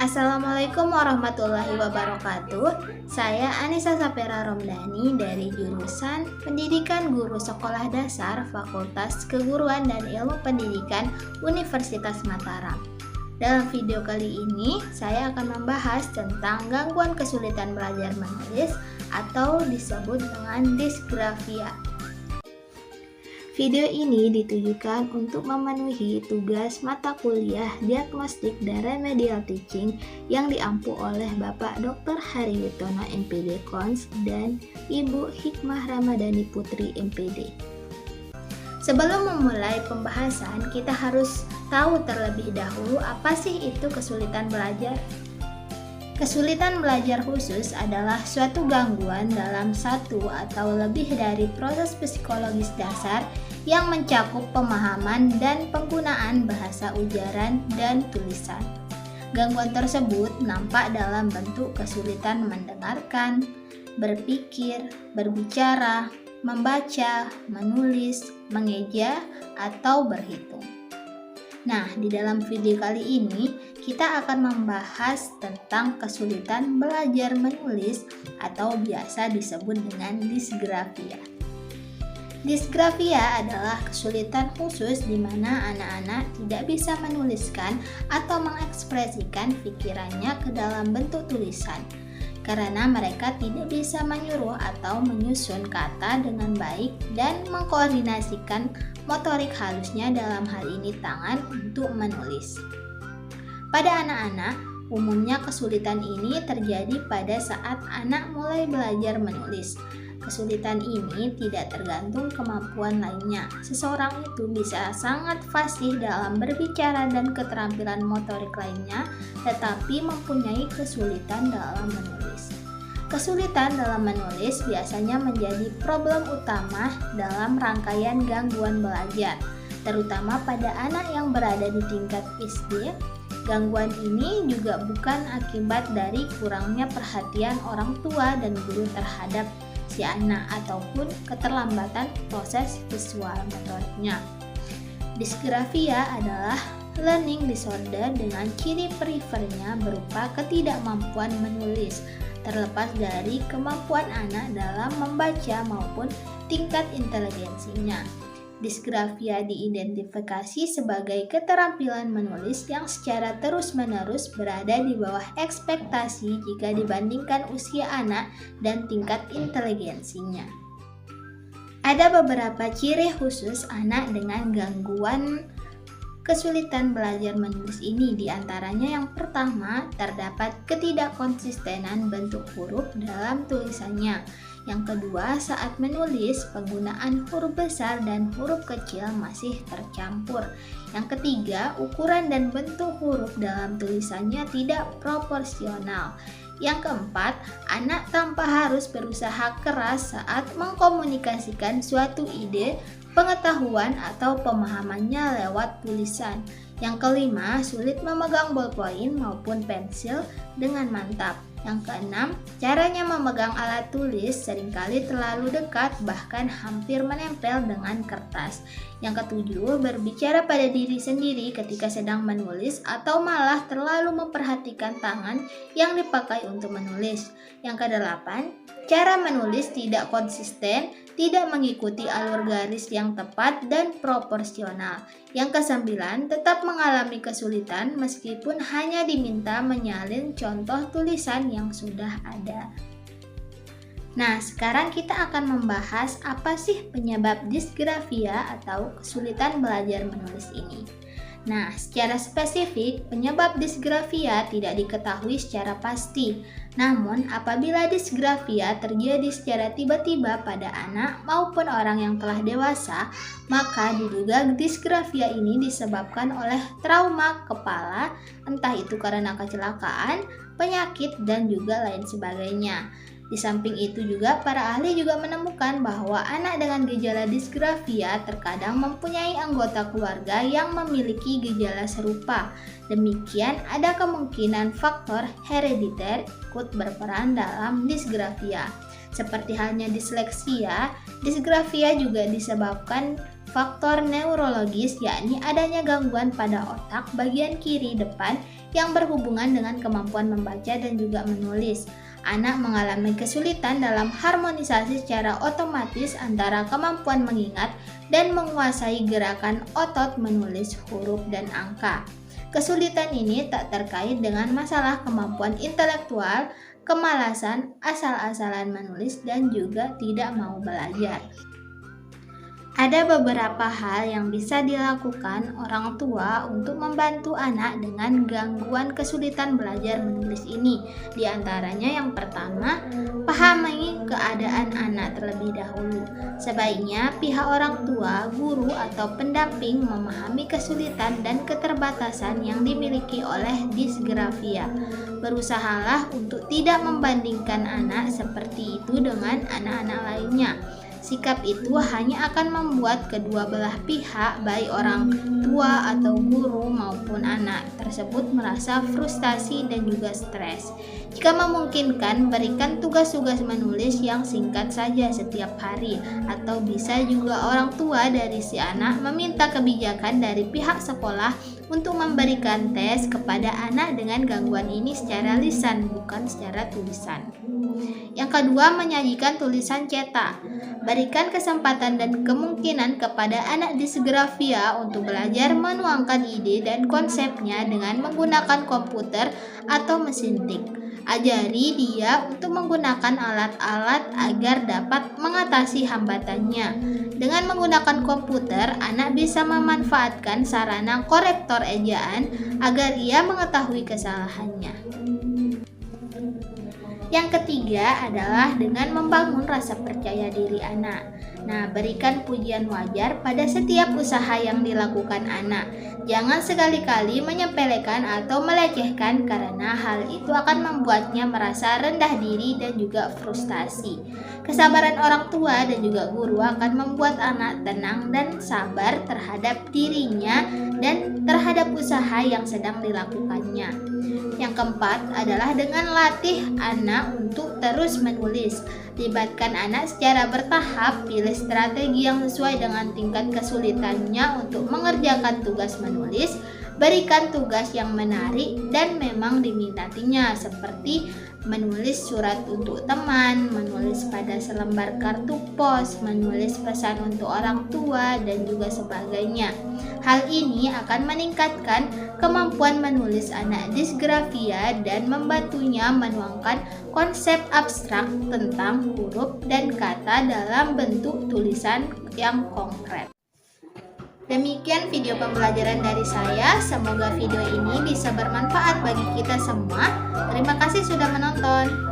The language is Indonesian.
Assalamualaikum warahmatullahi wabarakatuh. Saya Anissa Sapera Romdani dari jurusan Pendidikan Guru Sekolah Dasar Fakultas Keguruan dan Ilmu Pendidikan Universitas Mataram. Dalam video kali ini, saya akan membahas tentang gangguan kesulitan belajar menulis atau disebut dengan disgrafia. Video ini ditujukan untuk memenuhi tugas mata kuliah Diagnostik dan Remedial Teaching yang diampu oleh Bapak Dr. Hari Witono MPD Kons dan Ibu Hikmah Ramadhani Putri MPD. Sebelum memulai pembahasan, kita harus tahu terlebih dahulu apa sih itu kesulitan belajar. Kesulitan belajar khusus adalah suatu gangguan dalam satu atau lebih dari proses psikologis dasar yang mencakup pemahaman dan penggunaan bahasa ujaran dan tulisan. Gangguan tersebut nampak dalam bentuk kesulitan mendengarkan, berpikir, berbicara, membaca, menulis, mengeja, atau berhitung. Nah, di dalam video kali ini kita akan membahas tentang kesulitan belajar menulis atau biasa disebut dengan disgrafia. Disgrafia adalah kesulitan khusus di mana anak-anak tidak bisa menuliskan atau mengekspresikan pikirannya ke dalam bentuk tulisan karena mereka tidak bisa menyuruh atau menyusun kata dengan baik dan mengkoordinasikan motorik halusnya, dalam hal ini tangan, untuk menulis. Pada anak-anak, umumnya kesulitan ini terjadi pada saat anak mulai belajar menulis. Kesulitan ini tidak tergantung kemampuan lainnya. Seseorang itu bisa sangat fasih dalam berbicara dan keterampilan motorik lainnya, tetapi mempunyai kesulitan dalam menulis. Kesulitan dalam menulis biasanya menjadi problem utama dalam rangkaian gangguan belajar, terutama pada anak yang berada di tingkat SD. Gangguan ini juga bukan akibat dari kurangnya perhatian orang tua dan guru terhadap si anak ataupun keterlambatan proses visual motoriknya. Disgrafia adalah learning disorder dengan ciri perifernya berupa ketidakmampuan menulis, terlepas dari kemampuan anak dalam membaca maupun tingkat inteligensinya. Disgrafia diidentifikasi sebagai keterampilan menulis yang secara terus-menerus berada di bawah ekspektasi jika dibandingkan usia anak dan tingkat inteligensinya. Ada beberapa ciri khusus anak dengan gangguan kesulitan belajar menulis ini. Di antaranya yang pertama, terdapat ketidakkonsistenan bentuk huruf dalam tulisannya. Yang kedua, saat menulis, penggunaan huruf besar dan huruf kecil masih tercampur. Yang ketiga, ukuran dan bentuk huruf dalam tulisannya tidak proporsional. Yang keempat, anak tanpa harus berusaha keras saat mengkomunikasikan suatu ide, pengetahuan, atau pemahamannya lewat tulisan. Yang kelima, sulit memegang ballpoint maupun pensil dengan mantap. Yang keenam, caranya memegang alat tulis seringkali terlalu dekat, bahkan hampir menempel dengan kertas. Yang ketujuh, berbicara pada diri sendiri ketika sedang menulis atau malah terlalu memperhatikan tangan yang dipakai untuk menulis. Yang kedelapan, cara menulis tidak konsisten, tidak mengikuti alur garis yang tepat dan proporsional. Yang kesembilan, tetap mengalami kesulitan meskipun hanya diminta menyalin contoh tulisan yang sudah ada. Nah, sekarang kita akan membahas apa sih penyebab disgrafia atau kesulitan belajar menulis ini. Nah, secara spesifik, penyebab disgrafia tidak diketahui secara pasti. Namun, apabila disgrafia terjadi secara tiba-tiba pada anak maupun orang yang telah dewasa, maka diduga disgrafia ini disebabkan oleh trauma kepala, entah itu karena kecelakaan, penyakit, dan juga lain sebagainya. Di samping itu juga para ahli juga menemukan bahwa anak dengan gejala disgrafia terkadang mempunyai anggota keluarga yang memiliki gejala serupa. Demikian ada kemungkinan faktor herediter ikut berperan dalam disgrafia. Seperti halnya disleksia, disgrafia juga disebabkan faktor neurologis, yakni adanya gangguan pada otak bagian kiri depan yang berhubungan dengan kemampuan membaca dan juga menulis. Anak mengalami kesulitan dalam harmonisasi secara otomatis antara kemampuan mengingat dan menguasai gerakan otot menulis huruf dan angka. Kesulitan ini tak terkait dengan masalah kemampuan intelektual, kemalasan, asal-asalan menulis, dan juga tidak mau belajar. Ada beberapa hal yang bisa dilakukan orang tua untuk membantu anak dengan gangguan kesulitan belajar menulis ini. Di antaranya yang pertama, pahami keadaan anak terlebih dahulu. Sebaiknya pihak orang tua, guru, atau pendamping memahami kesulitan dan keterbatasan yang dimiliki oleh disgrafia. Berusahalah untuk tidak membandingkan anak seperti itu dengan anak-anak lainnya. Sikap itu hanya akan membuat kedua belah pihak, baik orang tua atau guru maupun anak tersebut, merasa frustasi dan juga stres. Jika memungkinkan, berikan tugas-tugas menulis yang singkat saja setiap hari, atau bisa juga orang tua dari si anak meminta kebijakan dari pihak sekolah untuk memberikan tes kepada anak dengan gangguan ini secara lisan, bukan secara tulisan. Yang kedua, menyajikan tulisan cetak. Berikan kesempatan dan kemungkinan kepada anak disgrafia untuk belajar menuangkan ide dan konsepnya dengan menggunakan komputer atau mesin tik. Ajari dia untuk menggunakan alat-alat agar dapat mengatasi hambatannya. Dengan menggunakan komputer, anak bisa memanfaatkan sarana korektor ejaan agar ia mengetahui kesalahannya. Yang ketiga adalah dengan membangun rasa percaya diri anak. Nah, berikan pujian wajar pada setiap usaha yang dilakukan anak. Jangan sekali-kali menyepelekan atau melecehkan, karena hal itu akan membuatnya merasa rendah diri dan juga frustasi. Kesabaran orang tua dan juga guru akan membuat anak tenang dan sabar terhadap dirinya dan terhadap usaha yang sedang dilakukannya. Yang keempat adalah dengan latih anak untuk terus menulis. Libatkan anak secara bertahap, pilih strategi yang sesuai dengan tingkat kesulitannya untuk mengerjakan tugas menulis. Berikan tugas yang menarik dan memang diminatinya, seperti menulis surat untuk teman, menulis pada selembar kartu pos, menulis pesan untuk orang tua, dan juga sebagainya. Hal ini akan meningkatkan kemampuan menulis anak disgrafia dan membantunya menuangkan konsep abstrak tentang huruf dan kata dalam bentuk tulisan yang konkret. Demikian video pembelajaran dari saya. Semoga video ini bisa bermanfaat bagi kita semua. Terima kasih sudah menonton.